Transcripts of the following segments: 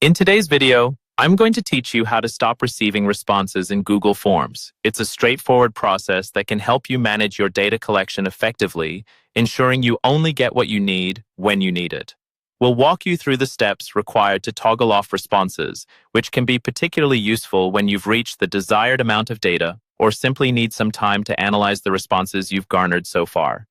In today's video, I'm going to teach you how to stop receiving responses in Google Forms. It's a straightforward process that can help you manage your data collection effectively, ensuring you only get what you need when you need it. We'll walk you through the steps required to toggle off responses, which can be particularly useful when you've reached the desired amount of data or simply need some time to analyze the responses you've garnered so far.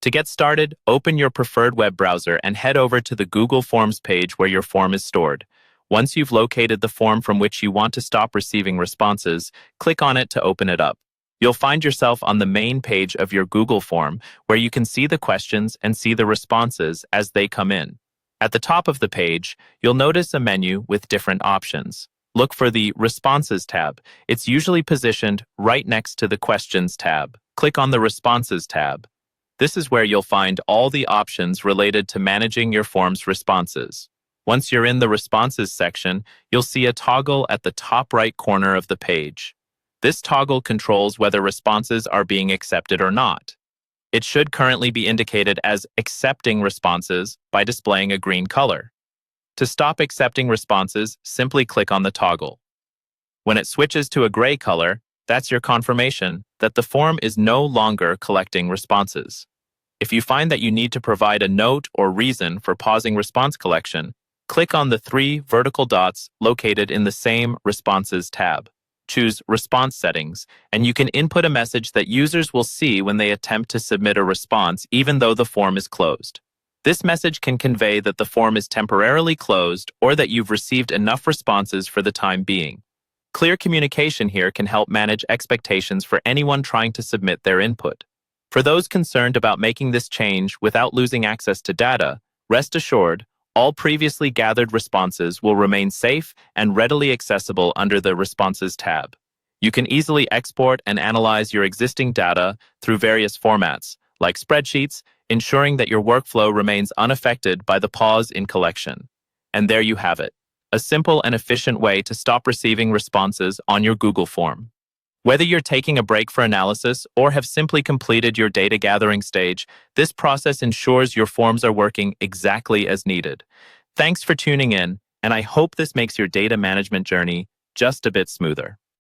To get started, open your preferred web browser and head over to the Google Forms page where your form is stored. Once you've located the form from which you want to stop receiving responses, click on it to open it up. You'll find yourself on the main page of your Google form where you can see the questions and see the responses as they come in. At the top of the page, you'll notice a menu with different options. Look for the Responses tab. It's usually positioned right next to the Questions tab. Click on the Responses tab. This is where you'll find all the options related to managing your form's responses. Once you're in the Responses section, you'll see a toggle at the top right corner of the page. This toggle controls whether responses are being accepted or not. It should currently be indicated as Accepting Responses by displaying a green color. To stop accepting responses, simply click on the toggle. When it switches to a gray color, that's your confirmation that the form is no longer collecting responses. If you find that you need to provide a note or reason for pausing response collection, click on the three vertical dots located in the same Responses tab. Choose Response Settings, and you can input a message that users will see when they attempt to submit a response even though the form is closed. This message can convey that the form is temporarily closed or that you've received enough responses for the time being. Clear communication here can help manage expectations for anyone trying to submit their input. For those concerned about making this change without losing access to data, rest assured, all previously gathered responses will remain safe and readily accessible under the Responses tab. You can easily export and analyze your existing data through various formats, like spreadsheets, ensuring that your workflow remains unaffected by the pause in collection. And there you have it, a simple and efficient way to stop receiving responses on your Google form. Whether you're taking a break for analysis or have simply completed your data gathering stage, this process ensures your forms are working exactly as needed. Thanks for tuning in, and I hope this makes your data management journey just a bit smoother.